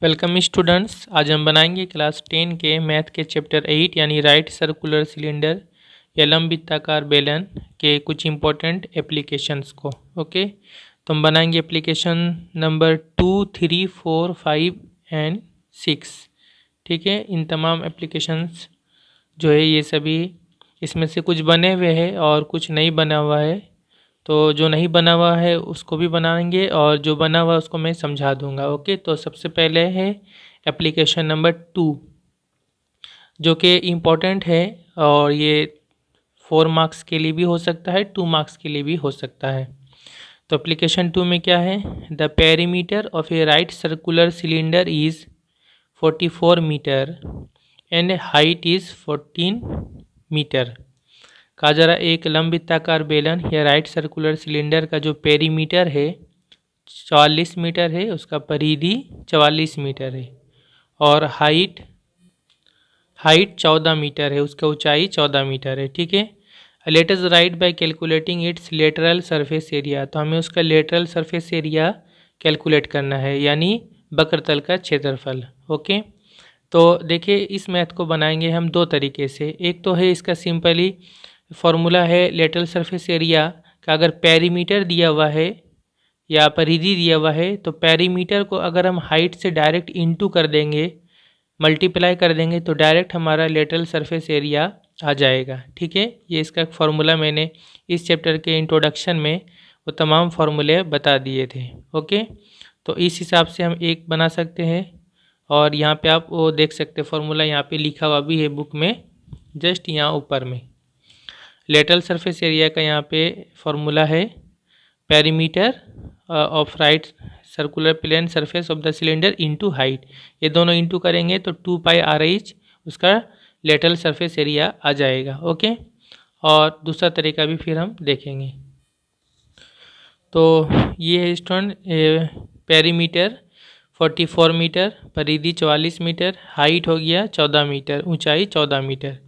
Welcome students. आज हम बनाएंगे क्लास 10 के मैथ के चैप्टर 8 यानी राइट सर्कुलर सिलेंडर या लंबवृत्ताकार बेलन के कुछ इम्पोर्टेंट एप्लीकेशंस को। ओके, तो हम बनाएंगे एप्लीकेशन नंबर 2, 3, 4, 5 एंड 6। ठीक है, इन तमाम एप्लीकेशंस जो है ये सभी इसमें से कुछ बने हुए हैं और कुछ नहीं बना हुआ है। तो जो नहीं बना हुआ है उसको भी बनाएंगे और जो बना हुआ है उसको मैं समझा दूंगा। ओके, तो सबसे पहले है एप्लीकेशन नंबर 2 जो कि इम्पोर्टेंट है और ये 4 मार्क्स के लिए भी हो सकता है, 2 मार्क्स के लिए भी हो सकता है। तो एप्लीकेशन 2 में क्या है, the perimeter of a right circular cylinder is 44 metre and height is 14 metre. कहा जा रहा एक लंबवृत्ताकार बेलन या राइट सर्कुलर सिलेंडर का जो पेरीमीटर है 44 मीटर है, उसका परिधि 44 मीटर है और हाइट 14 मीटर है, उसका ऊंचाई 14 मीटर है। ठीक है, late us right by calculating it's lateral surface area. तो हमें उसका लेटरल सरफेस एरिया कैलकुलेट करना है यानी वक्रतल का क्षेत्रफल। ओके, तो देखिए इस मैथ को बनाएंगे हम दो तरीके से। एक तो है इसका सिंपली फॉर्मूला है लेटरल सरफेस एरिया का, अगर पेरीमीटर दिया हुआ है या परिधि दिया हुआ है तो पेरीमीटर को अगर हम हाइट से डायरेक्ट इनटू कर देंगे, मल्टीप्लाई कर देंगे तो डायरेक्ट हमारा लेटरल सरफेस एरिया आ जाएगा। ठीक है, ये इसका फॉर्मूला मैंने इस चैप्टर के इंट्रोडक्शन में वो तमाम फार्मूले बता दिए थे। ओके, तो इस हिसाब से हम एक बना सकते हैं और यहाँ पे आप वो देख सकते हैं फार्मूला यहाँ पे लिखा हुआ भी है बुक में, जस्ट यहाँ ऊपर में लेटरल सरफेस एरिया का यहाँ पे फॉर्मूला है perimeter of right circular plane surface of the cylinder into height. ये दोनों इनटू करेंगे तो 2 पाई RH उसका लेटरल सरफेस एरिया आ जाएगा। ओके, और दूसरा तरीका भी फिर हम देखेंगे। तो ये है स्टूडेंट पेरीमीटर 44 मीटर, परिधि 44 मीटर, हाइट हो गया 14 मीटर, ऊंचाई 14 metre.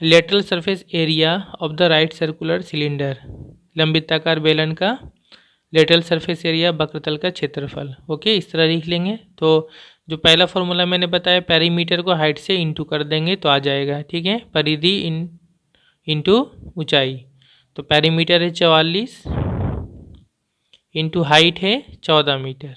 Lateral surface area of the right circular cylinder, लंबवृत्ताकार बेलन का लेटरल सरफेस एरिया वक्रतल का क्षेत्रफल। ओके, इस तरह लिख लेंगे। तो जो पहला फॉर्मूला मैंने बताया पेरीमीटर को हाइट से इनटू कर देंगे तो आ जाएगा। ठीक है, परिधि इनटू ऊंचाई, तो पेरीमीटर है 44 इंटू हाइट है 14 मीटर,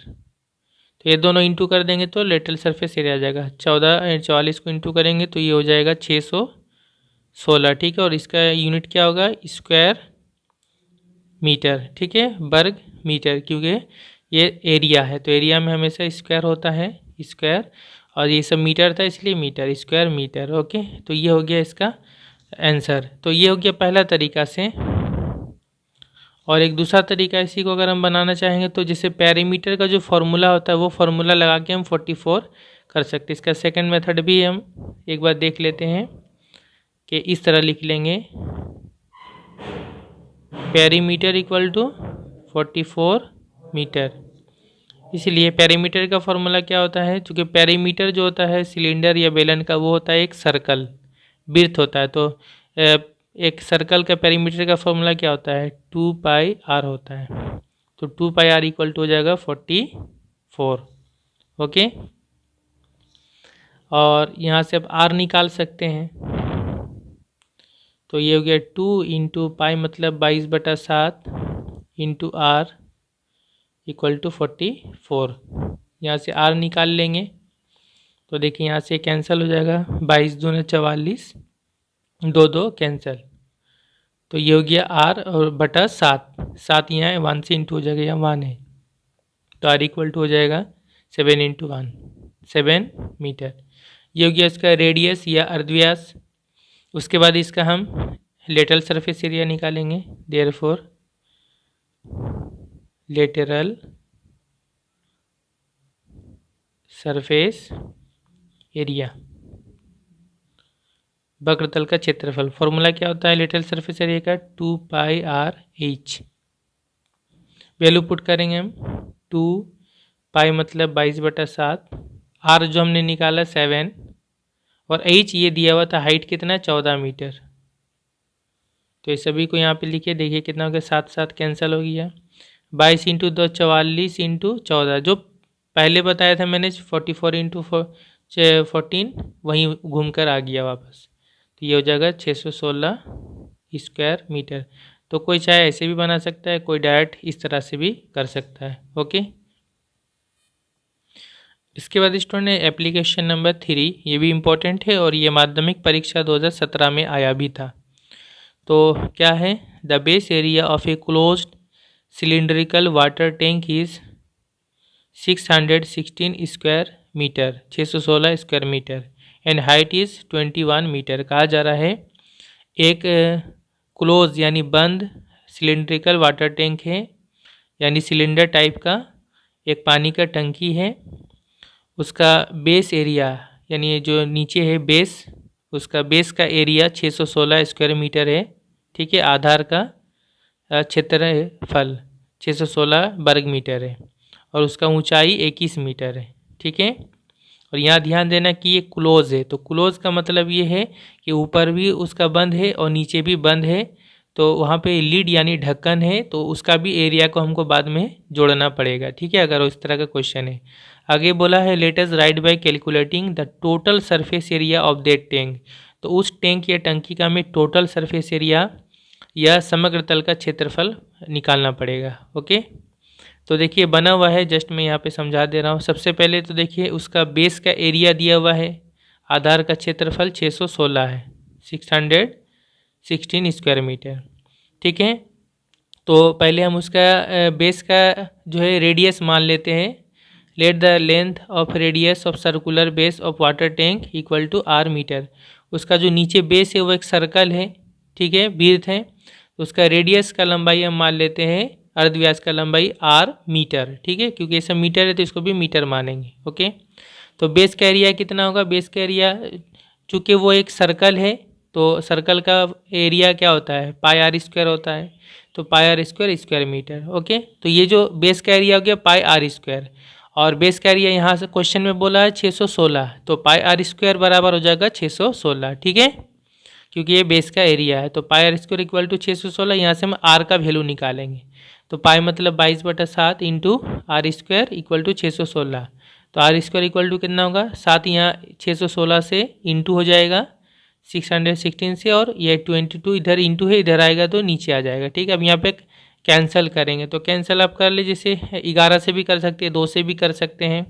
तो ये दोनों इंटू कर देंगे तो लेटरल सरफेस एरिया आ जाएगा। 44 को इंटू करेंगे तो ये हो जाएगा 616। ठीक है, और इसका यूनिट क्या होगा, स्क्वायर मीटर। ठीक है, वर्ग मीटर, क्योंकि ये एरिया है तो एरिया में हमेशा स्क्वायर होता है, स्क्वायर, और ये सब मीटर था इसलिए मीटर, स्क्वायर मीटर। ओके, तो ये हो गया इसका आंसर। तो ये हो गया पहला तरीका से। और एक दूसरा तरीका इसी को अगर हम बनाना चाहेंगे तो जैसे पेरीमीटर का जो फॉर्मूला होता है वो फार्मूला लगा के हम 44 कर सकते हैं। इसका सेकंड मेथड भी हम एक बार देख लेते हैं कि इस तरह लिख लेंगे पेरीमीटर इक्वल टू 44 मीटर। इसलिए पेरीमीटर का फॉर्मूला क्या होता है, चूँकि पेरीमीटर जो होता है सिलेंडर या बेलन का वो होता है एक सर्कल, वृत्त होता है। तो एक सर्कल का पेरीमीटर का फॉर्मूला क्या होता है, 2 पाई R होता है। तो 2 पाई R इक्वल टू हो जाएगा 44। ओके, और यहाँ से अब R निकाल सकते हैं तो ये हो गया 2 इंटू पाई मतलब 22/7 इंटू R इक्वल टू 44। यहाँ से R निकाल लेंगे तो देखिए यहाँ से कैंसिल हो जाएगा, 22 दूनी 44, 2 कैंसिल, तो ये हो गया R और बटा 7 यहाँ है, 1 से इंटू हो जाएगा, यहाँ 1 है तो R इक्वल टू हो जाएगा 7 इंटू 1, 7 मीटर। ये हो गया इसका रेडियस या अर्धव्यास। उसके बाद इसका हम लेटरल सरफेस एरिया निकालेंगे, देयरफॉर लेटरल सरफेस एरिया वक्रतल का क्षेत्रफल। फॉर्मूला क्या होता है लेटरल सरफेस एरिया का, 2 पाई RH। वैल्यू पुट करेंगे हम, 2 पाई मतलब 22/7, R जो हमने निकाला 7 और H ये दिया हुआ था हाइट कितना 14 मीटर। तो ये सभी को यहाँ पे लिखिए, देखिए कितना हो गया, 7 कैंसिल हो गया, 22 इंटू 2 44 इंटू 14, जो पहले बताया था मैंने 44 इंटू 14, वहीं घूम कर आ गया वापस, तो ये हो जाएगा 616 स्क्वायर मीटर। तो कोई चाहे ऐसे भी बना सकता है, कोई डायरेक्ट इस तरह से भी कर सकता है। ओके, इसके बाद स्टूडेंट है एप्लीकेशन नंबर 3, ये भी इम्पोर्टेंट है और ये माध्यमिक परीक्षा 2017 में आया भी था। तो क्या है, the base area of a closed cylindrical water tank is 616 square metre, 616 square metre, and height is 21 metre. कहा जा रहा है एक क्लोज यानी बंद सिलिंड्रिकल वाटर टैंक है, यानी सिलेंडर टाइप का एक पानी का टंकी है, उसका बेस एरिया यानी जो नीचे है बेस, उसका बेस का एरिया 616 स्क्वायर मीटर है। ठीक है, आधार का क्षेत्रफल 616 वर्ग मीटर है और उसका ऊंचाई 21 मीटर है। ठीक है, और यहाँ ध्यान देना कि ये क्लोज है, तो क्लोज का मतलब ये है कि ऊपर भी उसका बंद है और नीचे भी बंद है, तो वहाँ पे लीड यानी ढक्कन है, तो उसका भी एरिया को हमको बाद में जोड़ना पड़ेगा। ठीक है, अगर उस तरह का क्वेश्चन है। आगे बोला है late us right by calculating the total surface area of that tank. तो उस टैंक या टंकी का हमें टोटल सरफेस एरिया या समग्र तल का क्षेत्रफल निकालना पड़ेगा। ओके, तो देखिए बना हुआ है, जस्ट मैं यहाँ पे समझा दे रहा हूँ। सबसे पहले तो देखिए उसका बेस का एरिया दिया हुआ है, आधार का क्षेत्रफल 616 है, 616 स्क्वायर मीटर। ठीक है, तो पहले हम उसका बेस का जो है रेडियस मान लेते हैं। Let the length of radius of circular base of water tank equal to r metre. उसका जो नीचे बेस है वो एक सर्कल है, ठीक है, वृत्त है, तो उसका रेडियस का लंबाई हम मान लेते हैं, अर्धव्यास का लंबाई आर मीटर। ठीक है, क्योंकि ये सब मीटर है तो इसको भी मीटर मानेंगे। ओके, तो बेस का एरिया कितना होगा, बेस का एरिया चूँकि वो एक सर्कल है तो सर्कल का एरिया क्या होता है, पाई आर स्क्वायर होता है, तो pi are square square metre. Okay, तो ये जो बेस का एरिया हो गया पाई आर स्क्वायर, और बेस का एरिया यहाँ से क्वेश्चन में बोला है 616, तो पाई आर स्क्वायर बराबर हो जाएगा 616। ठीक है, क्योंकि ये बेस का एरिया है, तो pi are square equal to 616। यहाँ से हम आर का वैल्यू निकालेंगे, तो पाई मतलब 22/7 into r square equal to 616। तो आर स्क्वायर इक्वल टू कितना होगा, 7 यहाँ 616 से इंटू हो जाएगा 616 से, और ये 22 इधर इंटू है, इधर आएगा तो नीचे आ जाएगा। ठीक है, अब यहाँ पे कैंसिल करेंगे, तो कैंसिल आप कर ले, जैसे 11 से भी कर सकते हैं, 2 से भी कर सकते हैं।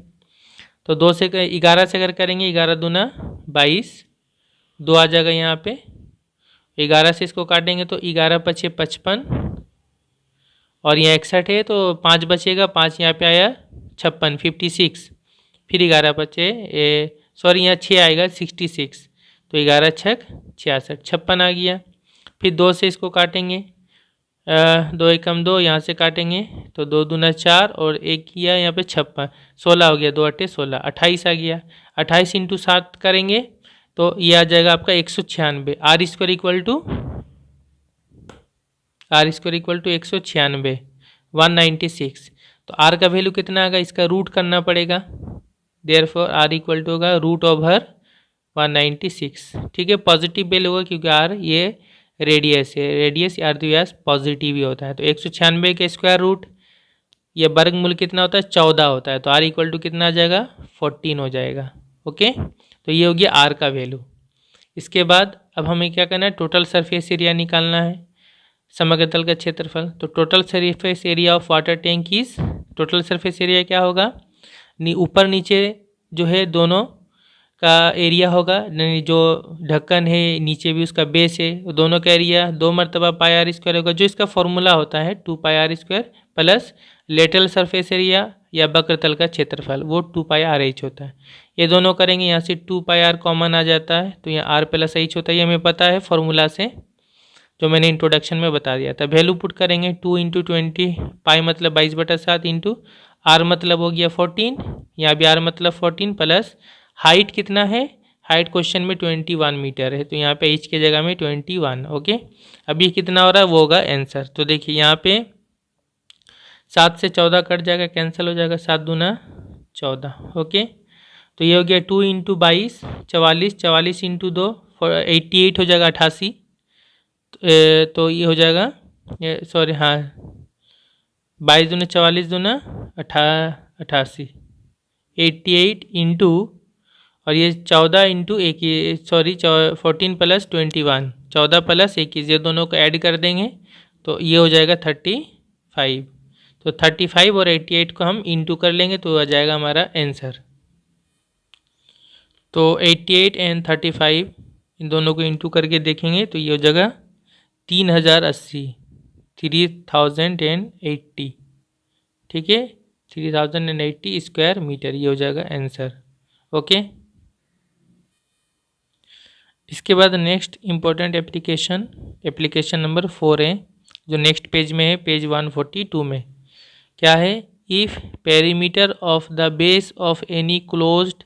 तो 2 से 11 से अगर करेंगे, 11 दूना 22, 2 आ जाएगा यहाँ पे, 11 से इसको काटेंगे तो 11 पचे 55, और यहाँ 61 है तो 5 बचेगा, 5 यहाँ पे आया 56, 56, फिर 11 बचे सॉरी यहाँ 6 आएगा 66, तो 11 छक 66, 56 आ गया। फिर 2 से इसको काटेंगे, 2 एकम 2, यहाँ से काटेंगे तो 2 दूना 4 और 1 किया यहाँ पे 56, 16 हो गया, 2 अट्ठे 16, 28 आ गया। 28 इंटू 7 करेंगे तो ये आ जाएगा आपका 196। R square equal to 196, 196। तो आर का वैल्यू कितना आएगा, इसका रूट करना पड़ेगा, देयरफॉर आर इक्वल टू होगा रूट ओवर 196। ठीक है, पॉजिटिव वैल्यू होगा क्योंकि आर ये रेडियस है, रेडियस या अर्धव्यास पॉजिटिव ही होता है। तो 196 के स्क्वायर रूट, ये वर्गमूल कितना होता है, 14 होता है, तो आर इक्वल टू कितना आ जाएगा, 14 हो जाएगा। ओके, तो ये हो गया आर का वैल्यू। इसके बाद अब हमें क्या करना है, टोटल सरफेस एरिया निकालना है, समग्र तल का क्षेत्रफल। तो total surface area of water tank is, total surface area क्या होगा, ऊपर नीचे जो है दोनों का एरिया होगा, जो ढक्कन है नीचे भी उसका बेस है, वो दोनों का एरिया 2 मरतबा पाई आर स्क्वायर होगा, जो इसका फॉर्मूला होता है 2 pi are square plus lateral surface area या वक्र तल का क्षेत्रफल, वो 2 पाई आर एच होता है। ये दोनों करेंगे, यहाँ से 2 पाई आर कॉमन आ जाता है, तो यहाँ आर प्लस एच होता है, ये हमें पता है फॉर्मूला से, जो मैंने इंट्रोडक्शन में बता दिया था। वैल्यू पुट करेंगे 2 इंटू 20, पाई मतलब 22/7 इंटू आर मतलब हो गया 14, यहाँ भी आर मतलब 14 प्लस हाइट कितना है, हाइट क्वेश्चन में 21 मीटर है, तो यहाँ पे एच के जगह में 21। ओके, अभी कितना हो रहा है वो होगा आंसर। तो देखिए यहाँ पे 7 से 14 कट जाएगा, कैंसिल हो जाएगा, 7 दूना 14। ओके, तो ये हो गया 2 इंटू 22 44, 44 इंटू 2 88 हो जाएगा, 88। तो ये हो जाएगा, सॉरी हाँ 22 दूना 44 दूना 88, 88 इंटू, और ये 14 इंटू 21, सॉरी 14 प्लस 21, 14 प्लस 21, ये दोनों को ऐड कर देंगे तो ये हो जाएगा 35। तो 35 और 88 को हम इंटू कर लेंगे तो आ जाएगा हमारा आंसर। तो 88 एंड 35 इन दोनों को इंटू करके देखेंगे तो ये हो जाएगा 3080, 3080, ठीक है, 3080 स्क्वायर मीटर, ये हो जाएगा आंसर। ओके, इसके बाद नेक्स्ट इम्पोर्टेंट एप्लीकेशन नंबर 4 है, जो नेक्स्ट पेज में है, पेज 142 में। क्या है? If perimeter of the base of any closed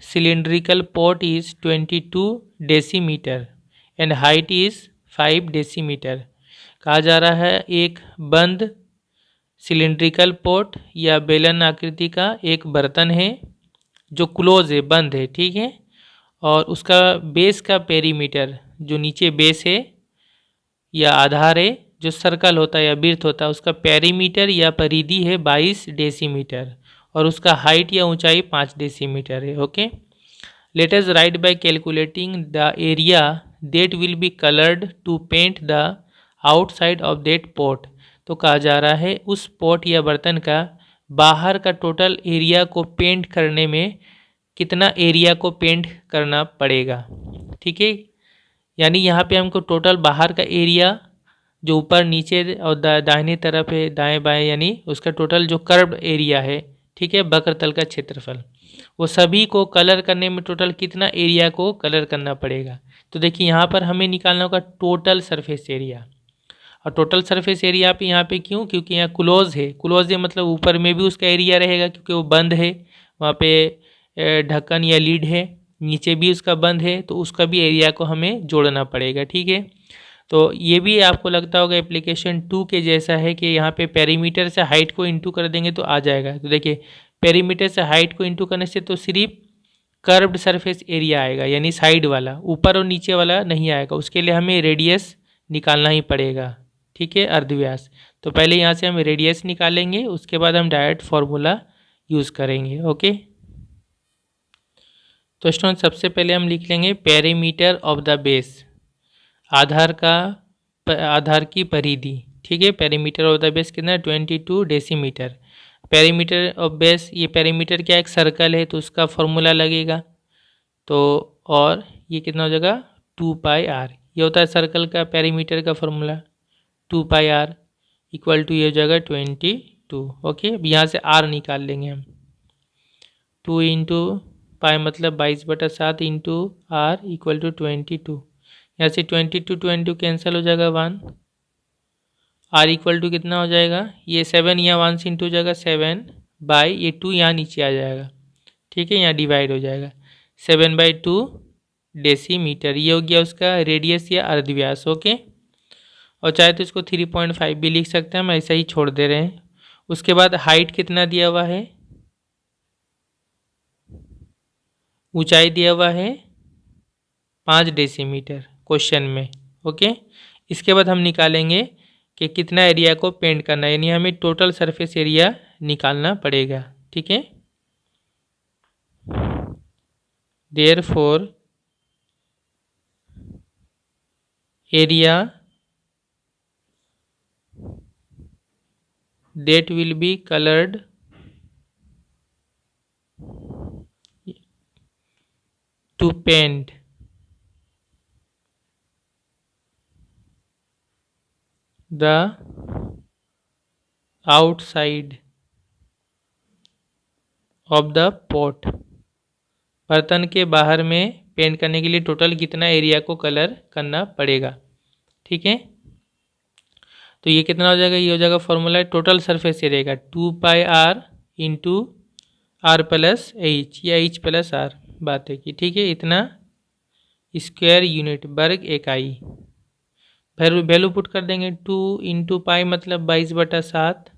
cylindrical pot is 22 decimetre and height is 5 decimetre. कहा जा रहा है एक बंद सिलिंड्रिकल पोट या बेलन आकृति का एक बर्तन है जो क्लोज है, बंद है, ठीक है, और उसका बेस का पेरीमीटर, जो नीचे बेस है या आधार है, जो सर्कल होता है या वृत्त होता है, उसका पेरीमीटर या परिधि है 22 डेसीमीटर और उसका हाइट या ऊंचाई 5 डेसीमीटर है। Okay, let us right by calculating the area that will be coloured to paint the outside of that pot. तो कहा जा रहा है उस पॉट या बर्तन का बाहर का टोटल एरिया को पेंट करने में कितना एरिया को पेंट करना पड़ेगा, ठीक है। यानी यहाँ पे हमको टोटल बाहर का एरिया जो ऊपर नीचे और दाहिने तरफ है, दाएं बाएं, यानी उसका टोटल जो कर्व्ड एरिया है, ठीक है, वक्रतल का क्षेत्रफल, वो सभी को कलर करने में टोटल कितना एरिया को कलर करना पड़ेगा। तो देखिए यहाँ पर हमें निकालना होगा टोटल सरफेस एरिया, और टोटल सरफेस एरिया पे यहाँ पे क्यों? क्योंकि यहाँ क्लोज है, क्लोज है मतलब ऊपर में भी उसका एरिया रहेगा क्योंकि वो बंद है, वहाँ पे ढक्कन या लीड है, नीचे भी उसका बंद है, तो उसका भी एरिया को हमें जोड़ना पड़ेगा, ठीक है। तो ये भी आपको लगता होगा एप्लीकेशन 2 के जैसा है कि यहाँ पे पेरीमीटर से हाइट को इंटू कर देंगे तो आ जाएगा। तो देखिए पेरीमीटर से हाइट को इंटू करने से तो सिर्फ कर्व्ड सरफेस एरिया आएगा, यानी साइड वाला, ऊपर और नीचे वाला नहीं आएगा, उसके लिए हमें रेडियस निकालना ही पड़ेगा, ठीक है, अर्धव्यास। तो पहले यहाँ से हम रेडियस निकालेंगे, उसके बाद हम डायरेक्ट फार्मूला यूज़ करेंगे। ओके, तो स्टूडेंट सबसे पहले हम लिख लेंगे पेरीमीटर ऑफ द बेस, आधार की परिधि, ठीक है। पेरीमीटर ऑफ द बेस कितना? 22 डेसीमीटर। पेरीमीटर ऑफ बेस, ये पेरीमीटर क्या, एक सर्कल है तो उसका फॉर्मूला लगेगा, तो और ये कितना हो जाएगा? 2πr, ये होता है सर्कल का पेरीमीटर का फॉर्मूला, 2πr इक्वल टू ये हो जाएगा 22। ओके, अब यहाँ से r निकाल लेंगे हम, 2 इंटू पाई मतलब 22/7 इंटू आर इक्वल टू 22। यहाँ से 22 कैंसिल हो जाएगा 1, आर इक्वल टू कितना हो जाएगा? ये 7 यहाँ 1 से इंटू हो जाएगा 7 बाई ये 2 यहाँ नीचे आ जाएगा, ठीक है, यहाँ डिवाइड हो जाएगा 7/2 डेसीमीटर। ये हो गया उसका रेडियस या अर्धव्यास। ओके, और चाहे तो इसको 3.5 भी लिख सकते हैं, हम ऐसा ही छोड़ दे रहे हैं। उसके बाद हाइट कितना दिया हुआ है? ऊंचाई दिया हुआ है 5 डेसीमीटर क्वेश्चन में। ओके, इसके बाद हम निकालेंगे कि कितना एरिया को पेंट करना है, यानी हमें टोटल सरफेस एरिया निकालना पड़ेगा, ठीक है। Therefore area that will be colored to paint the outside of the pot। बर्तन के बाहर में पेंट करने के लिए टोटल कितना एरिया को कलर करना पड़ेगा, ठीक है। तो ये कितना हो जाएगा? ये हो जाएगा फॉर्मूला टोटल सरफेस एरिया का 2πr into r plus h या एच प्लस आर, बात है कि, ठीक है, इतना स्क्वायर यूनिट, वर्ग इकाई। वैल्यू पुट कर देंगे, 2 इंटू पाई मतलब 22/7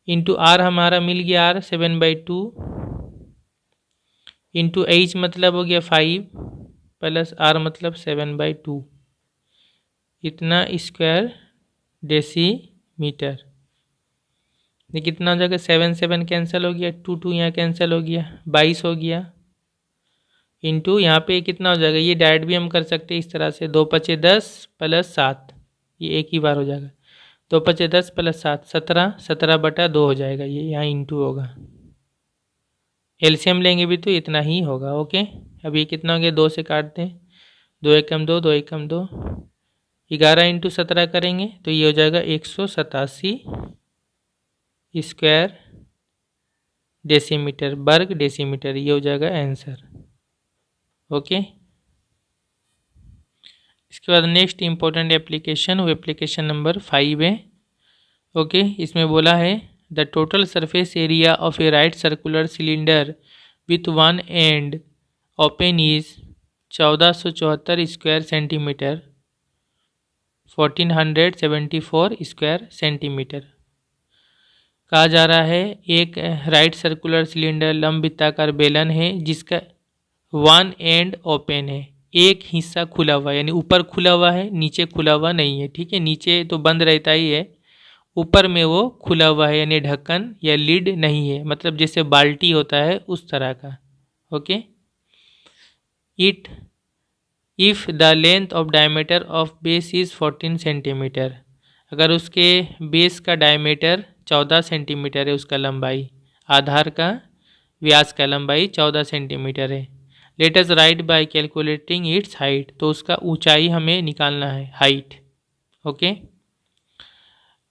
इंटू आर हमारा मिल गया आर 7/2 इंटू एच मतलब हो गया 5 प्लस आर मतलब 7/2, इतना स्क्वायर डेसीमीटर। ये कितना हो जाएगा, 7 7 कैंसिल हो गया, 2 2 यहाँ कैंसिल हो गया, 22 हो गया, इंटू यहाँ पे कितना हो जाएगा, ये डायरेक्ट भी हम कर सकते हैं इस तरह से, 2 5 10 प्लस 7, ये एक ही बार हो जाएगा, 2 5 10 प्लस 7 17, 17/2 हो जाएगा, ये यहाँ इंटू होगा, एलसीएम लेंगे भी तो इतना ही होगा। ओके, अब ये कितना हो गया, 2 से काट दें, 2 एकम 2, 2 एकम 2, 11 इंटू 17 करेंगे तो ये हो जाएगा 187 स्क्वायर डेसीमीटर, वर्ग डेसीमीटर, ये हो जाएगा आंसर। ओके, इसके बाद नेक्स्ट इम्पोर्टेंट एप्लीकेशन, वो एप्लीकेशन नंबर 5 है। ओके, इसमें बोला है the total surface area of a right circular cylinder with one and open is 1474 square centimetre, 1474 square centimetre. कहा जा रहा है एक राइट सर्कुलर सिलेंडर लंब वृत्ताकार बेलन है जिसका वन एंड ओपन है, एक हिस्सा खुला हुआ है, यानी ऊपर खुला हुआ है, नीचे खुला हुआ नहीं है। ठीक है, नीचे तो बंद रहता ही है, ऊपर में वो खुला हुआ है, यानी ढक्कन या लिड नहीं है, मतलब जैसे बाल्टी होता है उस तरह का। Okay, it if the length of diameter of base is 14 centimetre, अगर उसके बेस का डायमीटर 14 सेंटीमीटर है, उसका लंबाई, आधार का व्यास का लंबाई 14 सेंटीमीटर है। Late us right by calculating it's height, तो उसका ऊंचाई हमें निकालना है, हाइट। ओके,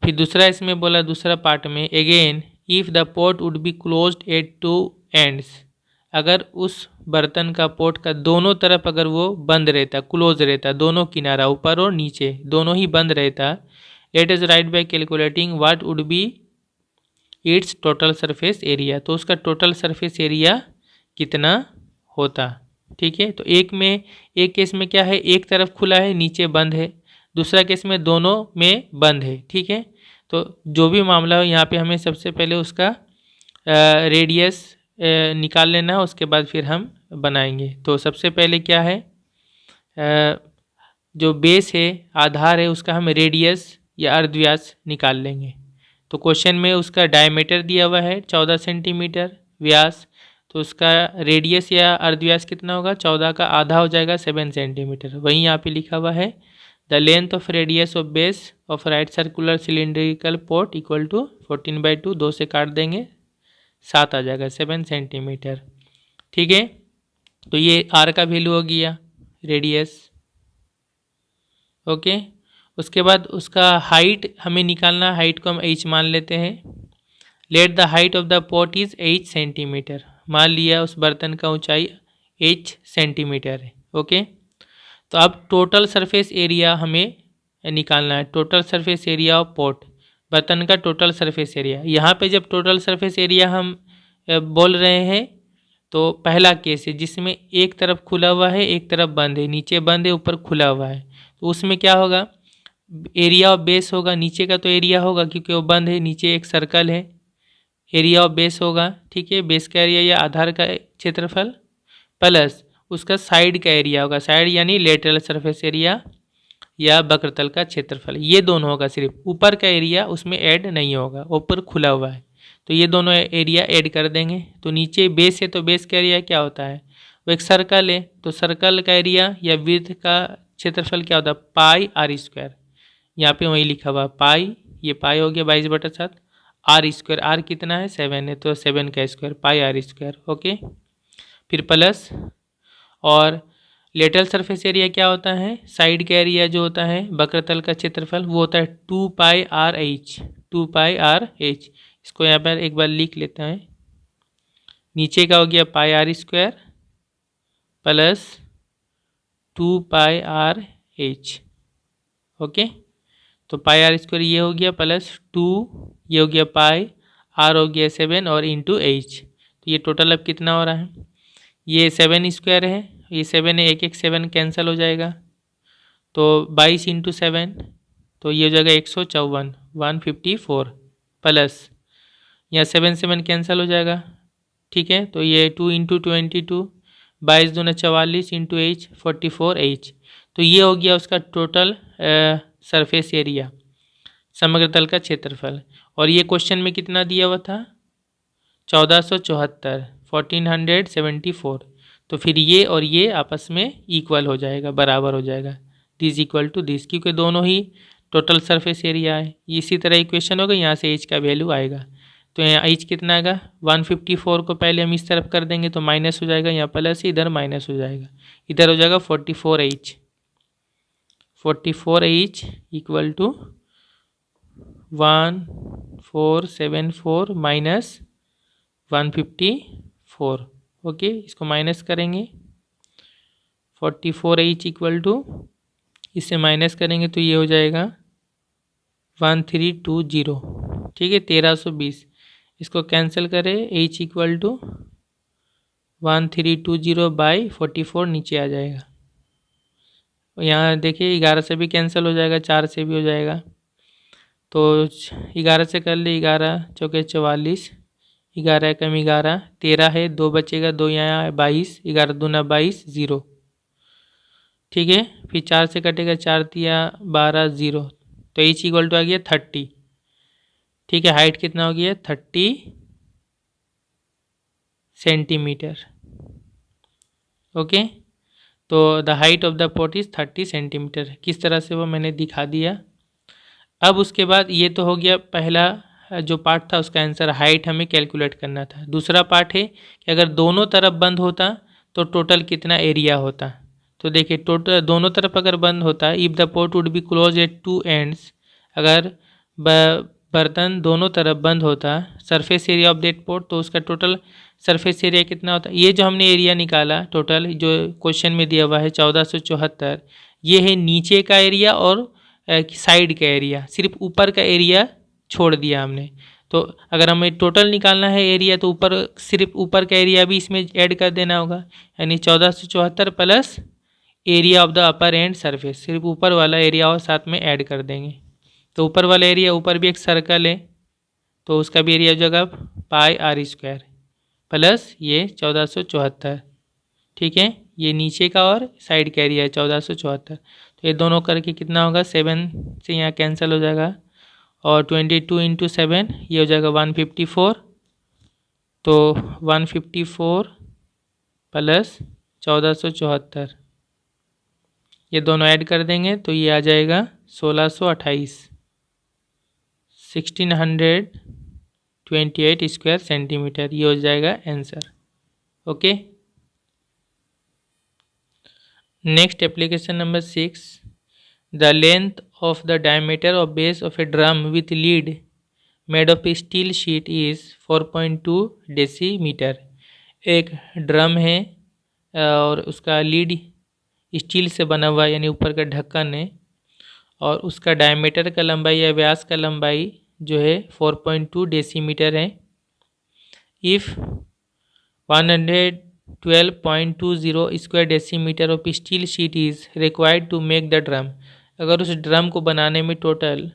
फिर दूसरा इसमें बोला, दूसरा पार्ट में, again if the port would be closed eight 2 ends, अगर उस बर्तन का पोर्ट का दोनों तरफ अगर वो बंद रहता, क्लोज रहता, दोनों किनारा ऊपर और नीचे दोनों ही बंद रहता, late us right by calculating what would be it's total surface area, तो उसका टोटल सरफेस एरिया कितना होता। ठीक है, तो एक केस में क्या है, एक तरफ खुला है नीचे बंद है, दूसरा केस में दोनों में बंद है। ठीक है, तो जो भी मामला हो यहाँ पे हमें सबसे पहले उसका रेडियस निकाल लेना है, उसके बाद फिर हम बनाएंगे। तो सबसे पहले क्या है, जो बेस है, आधार है, उसका हम रेडियस या अर्धव्यास निकाल लेंगे। तो क्वेश्चन में उसका डायमीटर दिया हुआ है 14 सेंटीमीटर, व्यास, तो उसका रेडियस या अर्धव्यास कितना होगा, 14 का आधा हो जाएगा 7 सेंटीमीटर। वहीं यहाँ पे लिखा हुआ है the length of radius of base of right circular cylindrical pot equal to 14/2, 2 से काट देंगे 7 आ जाएगा, 7 सेंटीमीटर। ठीक है, तो ये आर का वैल्यू हो गया, रेडियस। ओके, उसके बाद उसका हाइट हमें निकालना, हाइट को हम h मान लेते हैं। Let the height of the pot is 8 centimetre, मान लिया उस बर्तन का ऊंचाई h सेंटीमीटर है। ओके, तो अब टोटल सरफेस एरिया हमें निकालना है, total surface area of pot, बर्तन का टोटल सरफेस एरिया। यहाँ पे जब टोटल सरफेस एरिया हम बोल रहे हैं तो पहला केस है जिसमें एक तरफ खुला हुआ है, एक तरफ बंद है, नीचे बंद है, ऊपर खुला हुआ है, तो उसमें क्या होगा, एरिया ऑफ बेस होगा, नीचे का तो एरिया होगा क्योंकि वो बंद है, नीचे एक सर्कल है, एरिया ऑफ बेस होगा। ठीक है, बेस का एरिया या आधार का क्षेत्रफल प्लस उसका साइड का एरिया होगा, साइड यानी लेटरल सरफेस एरिया या वक्रतल का क्षेत्रफल, ये दोनों होगा, सिर्फ ऊपर का एरिया उसमें ऐड नहीं होगा, ऊपर खुला हुआ है, तो ये दोनों एरिया ऐड कर देंगे। तो नीचे बेस है तो बेस का एरिया क्या होता है, वो एक सर्कल है, तो सर्कल का एरिया या वृत्त का क्षेत्रफल क्या होता है, पाई आर स्क्वायर, यहाँ पे वही लिखा हुआ पाई, ये पाई हो गया 22/7, आर स्क्वायर, आर कितना है 7 है, तो 7 का square, pi are square. Okay, फिर प्लस, और लेटरल सरफेस एरिया क्या होता है, साइड का एरिया जो होता है वक्रतल का क्षेत्रफल, वो होता है 2πr/h, 2πr/h। इसको यहाँ पर एक बार लिख लेते हैं, नीचे का हो गया pi are square plus 2πr/h। Okay, तो पाई आर स्क्वायर ये हो गया प्लस 2, ये हो गया पाई, आर हो गया 7 और इंटू h, तो ये टोटल अब कितना हो रहा है, ये 7 स्क्वायर है, ये 7 है, एक एक 7 कैंसिल हो जाएगा, तो 22 इंटू 7, तो ये हो जाएगा 154, 154 प्लस यहाँ 7 7 कैंसिल हो जाएगा। ठीक है, तो ये 2 इंटू 22, 22 दूना 44 इंटू h 44h, तो ये हो गया उसका टोटल सरफेस एरिया। समग्र तल का क्षेत्रफल। और ये क्वेश्चन में कितना दिया हुआ था? 1474, 1474। तो फिर ये और ये आपस में इक्वल हो जाएगा, बराबर हो जाएगा, दिस इक्वल टू दिस, क्योंकि दोनों ही टोटल सरफेस एरिया है। इसी तरह इक्वेशन होगा, यहाँ से एच का वैल्यू आएगा। तो यहाँ एच कितना आएगा? 154 को पहले हम इस तरफ कर देंगे तो माइनस हो जाएगा, यहाँ प्लस, इधर माइनस हो जाएगा, इधर हो जाएगा 44H। 44H equal to 1474 minus 154। Okay, इसको माइनस करेंगे। 44H इक्वल टू, इससे माइनस करेंगे तो ये हो जाएगा 1320। ठीक है, 1320। इसको कैंसिल करें, H इक्वल टू 1320 बाई 44 नीचे आ जाएगा। यहाँ देखिए 11 से भी कैंसिल हो जाएगा, 4 से भी हो जाएगा, तो 11 से कर ले, 11 चौके 44, 11 कम 11, 13 है, 2 बचेगा, 2 यहाँ है, 22, 11 दूना 22, 0। ठीक है, फिर 4 से कटेगा, 4 तिया 12, 0। तो एच इक्वल टू आ गया 30। ठीक है, हाइट कितना हो गया? 30 सेंटीमीटर। ओके, तो the height of the pot is 30 centimetre. किस तरह से वो मैंने दिखा दिया। अब उसके बाद ये तो हो गया पहला जो पार्ट था, उसका आंसर हाइट हमें कैलकुलेट करना था। दूसरा पार्ट है कि अगर दोनों तरफ बंद होता तो टोटल कितना एरिया होता। तो देखिए टोटल दोनों तरफ अगर बंद होता, if the port would be close eight 2 ends, अगर बर्तन दोनों तरफ बंद होता, surface area of that port, तो उसका टोटल सरफेस एरिया कितना होता। ये जो हमने एरिया निकाला टोटल, जो क्वेश्चन में दिया हुआ है 1474, ये है नीचे का एरिया और साइड का एरिया, सिर्फ ऊपर का एरिया छोड़ दिया हमने। तो अगर हमें टोटल निकालना है एरिया, तो ऊपर सिर्फ ऊपर का एरिया भी इसमें ऐड कर देना होगा, यानी 1474 plus area of the upper and surface, सिर्फ ऊपर वाला एरिया और साथ में ऐड कर देंगे। तो ऊपर वाला एरिया, ऊपर भी एक सर्कल है तो उसका भी एरिया हो जाएगा πr² प्लस ये 1474। ठीक है, ये नीचे का और साइड का एरिया है 1474। तो ये दोनों करके कितना होगा? 7 से यहाँ कैंसिल हो जाएगा, और 22 इंटू 7 ये हो जाएगा 154। तो 154 प्लस 1474, ये दोनों ऐड कर देंगे तो ये आ जाएगा 1628, 1628 स्क्वायर सेंटीमीटर। ये हो जाएगा answer. Okay, next application number 6, the length of the diameter of base of a drum with lead made of steel sheet is 4.2 decimetre. एक ड्रम है और उसका लीड स्टील से बना हुआ, यानी ऊपर का ढक्कन है, और उसका डायमीटर का लंबाई या व्यास का लंबाई जो है 4.2 डेसीमीटर है। If 112.20 square decimetre of steel sheet is required to make the drum, अगर उस ड्रम को बनाने में टोटल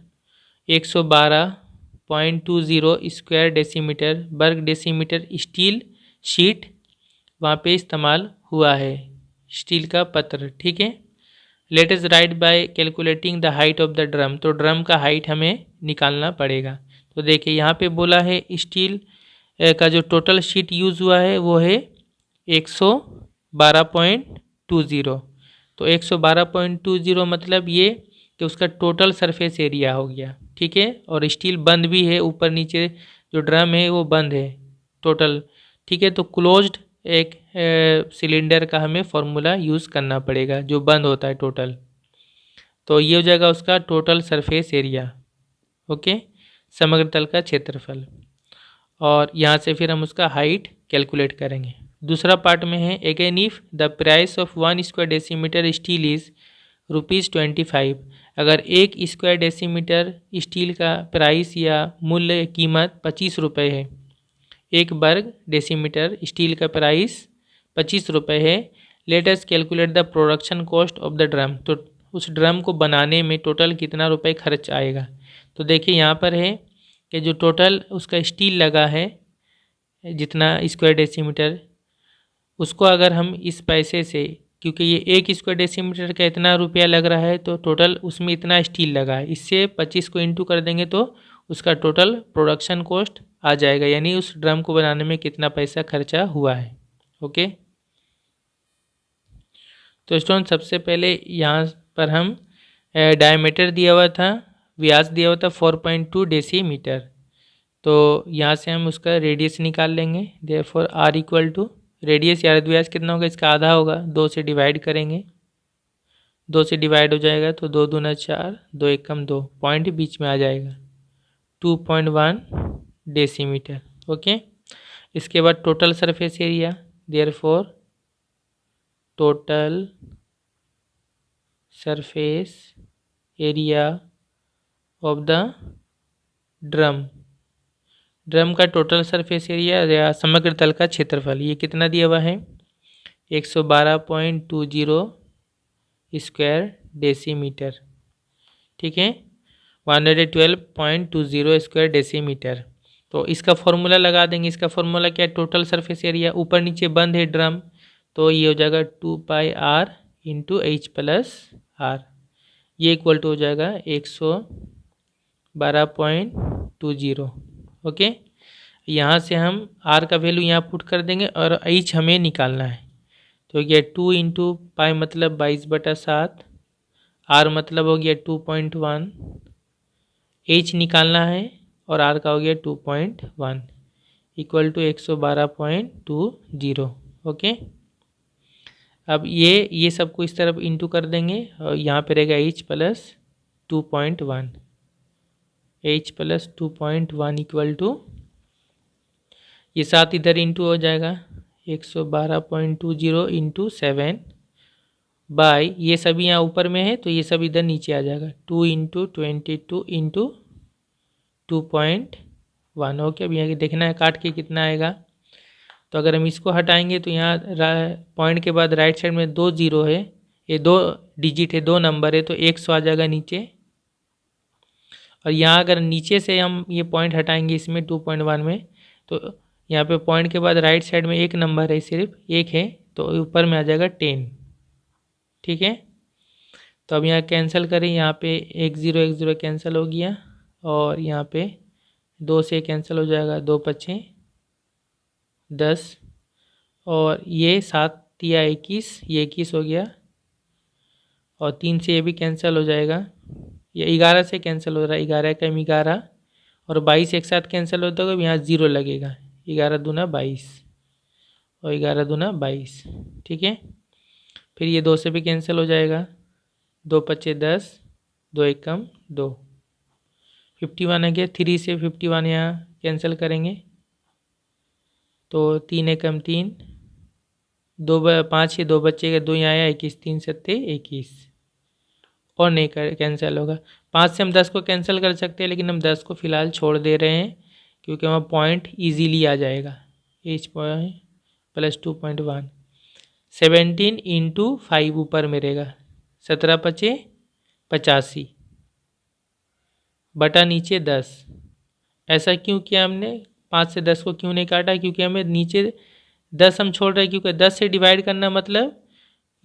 112.20 स्क्वायर डेसीमीटर वर्ग डेसीमीटर स्टील शीट वहाँ पे इस्तेमाल हुआ है, स्टील का पत्र। ठीक है, late us right by calculating the height of the drum, तो ड्रम का हाइट हमें निकालना पड़ेगा। तो देखिए यहाँ पे बोला है स्टील का जो टोटल शीट यूज़ हुआ है वो है 112.20। तो 112.20 मतलब ये कि उसका टोटल सरफेस एरिया हो गया। ठीक है, और स्टील बंद भी है, ऊपर नीचे जो ड्रम है वो बंद है टोटल। ठीक है, तो क्लोज्ड एक सिलेंडर का हमें फॉर्मूला यूज़ करना पड़ेगा जो बंद होता है टोटल। तो ये हो जाएगा उसका टोटल सरफेस एरिया। ओके, समग्र तल का क्षेत्रफल, और यहाँ से फिर हम उसका हाइट कैलकुलेट करेंगे। दूसरा पार्ट में है, again if the price of 1 square decimetre steel is ₹25, अगर 1 स्क्वायर डेसीमीटर स्टील का प्राइस या मूल्य कीमत 25 रुपये है, 1 वर्ग डेसीमीटर स्टील का प्राइस 25 रुपये है, let us calculate the production cost of the drum, तो उस ड्रम को बनाने में टोटल कितना रुपए खर्च आएगा। तो देखिए यहाँ पर है कि जो टोटल उसका स्टील लगा है जितना स्क्वायर डेसीमीटर, उसको अगर हम इस पैसे से क्योंकि ये 1 स्क्वायर डेसीमीटर का इतना रुपया लग रहा है तो टोटल उसमें इतना स्टील लगा है। इससे 25 को इंटू कर देंगे तो उसका टोटल प्रोडक्शन कॉस्ट आ जाएगा, यानी उस ड्रम को बनाने में कितना पैसा खर्चा हुआ है। ओके, तो स्टूडेंट सबसे पहले यहाँ पर हम डायमीटर दिया हुआ था, व्यास दिया हुआ था 4.2 डेसीमीटर, तो यहाँ से हम उसका रेडियस निकाल लेंगे। Therefore r equal to radius या अर्धव्यास कितना होगा, इसका आधा होगा, 2 से डिवाइड करेंगे, 2 से डिवाइड हो जाएगा तो 2 दूना 4, 2 एकम 2, पॉइंट बीच में आ जाएगा 2.1 डेसीमीटर। ओके, इसके बाद total surface area, therefore total surface area of the drum, drum का टोटल सरफेस एरिया या समग्र तल का क्षेत्रफल, ये कितना दिया हुआ है 112.20 स्क्वायर डेसीमीटर। ठीक है, 112.20 स्क्वायर डेसीमीटर। तो इसका फॉर्मूला लगा देंगे। इसका फॉर्मूला क्या है, टोटल सरफेस एरिया, ऊपर नीचे बंद है ड्रम, तो ये हो जाएगा 2πr into h plus r, ये इक्वल टू हो जाएगा 112.20। ओके, यहाँ से हम r का वैल्यू यहाँ पुट कर देंगे और h हमें निकालना है, तो ये 2 इंटू पाई मतलब 22/7, r मतलब हो गया 2.1, h निकालना है और r का हो गया 2.1 इक्वल टू 112.20। ओके, अब ये सबको इस तरफ इंटू कर देंगे और यहाँ पे रहेगा h plus 2.1, h plus 2.1 equal to, ये 7 इधर इंटू हो जाएगा 112.20 इंटू 7 बाई, ये सभी यहाँ ऊपर में है तो ये सब इधर नीचे आ जाएगा 2 इंटू 22 इंटू 2.1। ओके, अब यहाँ देखना है काट के कितना आएगा, तो अगर हम इसको हटाएंगे तो यहाँ पॉइंट के बाद राइट साइड में 2 जीरो है, ये 2 डिजिट है, 2 नंबर है, तो 100 आ जाएगा नीचे। और यहाँ अगर नीचे से हम ये पॉइंट हटाएंगे इसमें 2.1 में, तो यहाँ पे पॉइंट के बाद राइट साइड में एक नंबर है, सिर्फ एक है, तो ऊपर में आ जाएगा 10। ठीक है, तो अब यहाँ कैंसिल करें, यहाँ पे 1 0 कैंसिल हो गया और यहाँ पे 2 से कैंसिल हो जाएगा, 2 5 10 और ये 7 या 21, ये 21 हो गया और 3 से ये भी कैंसिल हो जाएगा, ये 11 से कैंसिल हो रहा है, 11 कम 11 और 22 एक साथ कैंसिल होता है, यहाँ 0 लगेगा, 11 दूना 22 और 11 दूना 22। ठीक है, फिर ये 2 से भी कैंसिल हो जाएगा, 2 5 10, 2 एकम 2, 51 आ गया, 3 से 51 यहाँ कैंसिल करेंगे तो 3 एकम 3, 2 5 2 बच्चे का 2 यहाँ आया, 21 3 7 21 और नहीं कैंसिल होगा। 5 से हम 10 को कैंसिल कर सकते हैं, लेकिन हम 10 को फिलहाल छोड़ दे रहे हैं क्योंकि वहाँ पॉइंट इजीली आ जाएगा, h प्लस 2.1, 17 इंटू 5 ऊपर में रहेगा, 17 5 85 बटा नीचे 10। ऐसा क्यों किया हमने, 5 से 10 को क्यों नहीं काटा, क्योंकि हमें नीचे 10 हम छोड़ रहे हैं, क्योंकि 10 से डिवाइड करना मतलब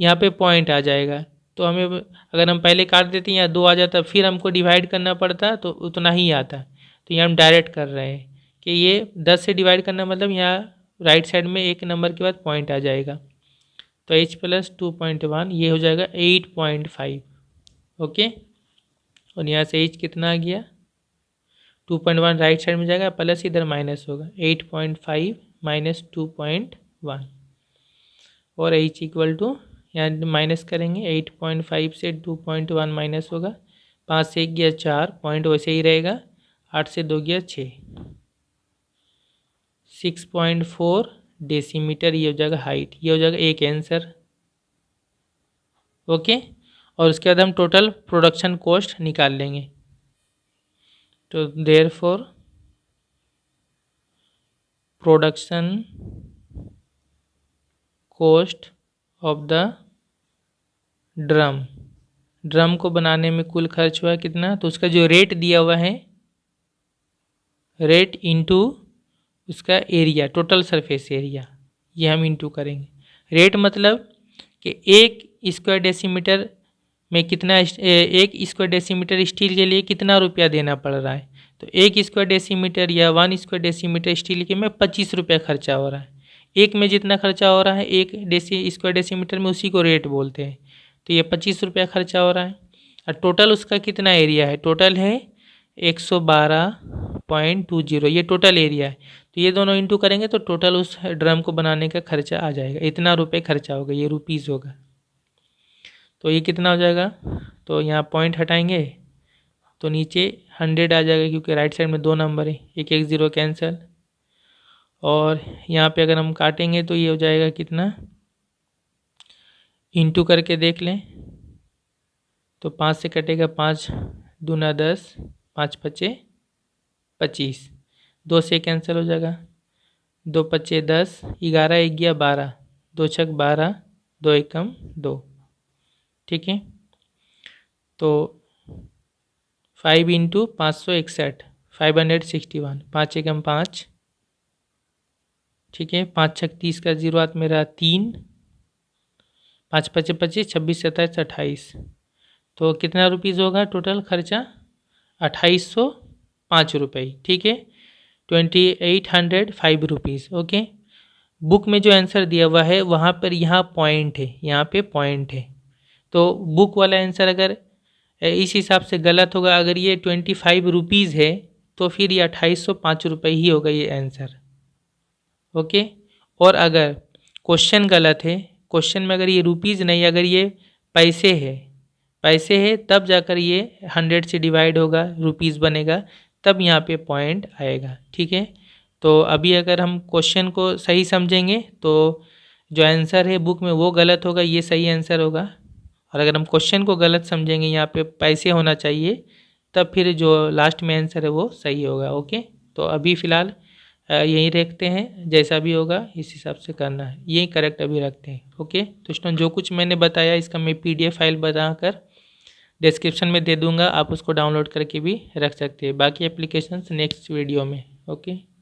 यहाँ पे पॉइंट आ जाएगा, तो हमें अगर हम पहले काट देते यहाँ 2 आ जाता, फिर हमको डिवाइड करना पड़ता तो उतना ही आता, तो यहाँ हम डायरेक्ट कर रहे हैं कि ये 10 से डिवाइड करना मतलब यहाँ राइट साइड में एक नंबर के बाद पॉइंट आ जाएगा, तो h प्लस 2.1 ये हो जाएगा 8.5। ओके, और यहाँ से h कितना आ गया 2.1 राइट साइड में जाएगा, प्लस इधर माइनस होगा, 8.5 माइनस 2.1 और h इक्वल टू, यहाँ माइनस करेंगे, 8.5 से 2.1 माइनस होगा, 5 से 1 गया 4, पॉइंट वैसे ही रहेगा, 8 से 2 गया 6, 6.4 डेसीमीटर ये हो जाएगा हाइट, ये हो जाएगा एक आंसर। ओके, और उसके बाद हम टोटल प्रोडक्शन कॉस्ट निकाल लेंगे, तो therefore production cost of the drum को बनाने में कुल खर्च हुआ कितना, तो उसका जो रेट दिया हुआ है, रेट इंटू उसका एरिया, टोटल सरफेस एरिया, ये हम इंटू करेंगे। रेट मतलब कि एक स्क्वायर डेसीमीटर में कितना एक स्क्वायर डेसीमीटर स्टील के लिए कितना रुपया देना पड़ रहा है। तो एक स्क्वायर डेसीमीटर या 1 स्क्वायर डेसीमीटर स्टील के में 25 रुपया खर्चा हो रहा है। एक में जितना खर्चा हो रहा है एक स्क्वायर डेसीमीटर में, उसी को रेट बोलते हैं। तो ये 25 रुपया खर्चा हो रहा है। और टोटल उसका कितना एरिया है, टोटल है 112.20, ये टोटल एरिया है। तो ये दोनों इंटू करेंगे तो टोटल उस ड्रम को बनाने का खर्चा आ जाएगा, इतना रुपये खर्चा होगा, ये रुपीज़ होगा। तो ये कितना हो जाएगा, तो यहाँ पॉइंट हटाएंगे तो नीचे 100 आ जाएगा, क्योंकि राइट साइड में 2 नंबर है, एक 0 कैंसिल। और यहाँ पे अगर हम काटेंगे तो ये हो जाएगा कितना, इंटू करके देख लें तो 5 से कटेगा, 5 दूना 10, 5 पचे 25, 2 से कैंसिल हो जाएगा, 2 पचे 10, 11 एक गया 12, 2 छक 12, 2 एकम 2, ठीक है। तो 5 इंटू 561, 561, 5 एकम 5, ठीक है। 5 छक 30 का 0 हाथ मेरा 3, 5 पचे 25, 26 27 28, तो कितना रुपीज़ होगा टोटल खर्चा, 2805 रुपये, ठीक है। 2805 रुपीज़, ओके। बुक में जो आंसर दिया हुआ है वहाँ पर यहाँ पॉइंट है, यहाँ पे पॉइंट है। तो बुक वाला आंसर अगर इस हिसाब से गलत होगा, अगर ये 25 रुपीज़ है तो फिर ये 2805 रुपये ही होगा ये आंसर, ओके। और अगर क्वेश्चन गलत है, क्वेश्चन में अगर ये रुपीज़ नहीं, अगर ये पैसे है तब जाकर ये 100 से डिवाइड होगा, रुपीज़ बनेगा, तब यहाँ पे पॉइंट आएगा, ठीक है। तो अभी अगर हम क्वेश्चन को सही समझेंगे तो जो आंसर है बुक में वो गलत होगा, ये सही आंसर होगा। और अगर हम क्वेश्चन को गलत समझेंगे, यहाँ पे पैसे होना चाहिए, तब फिर जो लास्ट में आंसर है वो सही होगा, ओके। तो अभी फ़िलहाल यही रखते हैं, जैसा भी होगा इस हिसाब से करना है, यही करेक्ट अभी रखते हैं, ओके। तो स्टूडेंट जो कुछ मैंने बताया इसका मैं PDF फाइल बनाकर डिस्क्रिप्शन में दे दूंगा, आप उसको डाउनलोड करके भी रख सकते हैं। बाकी एप्लीकेशंस नेक्स्ट वीडियो में, ओके।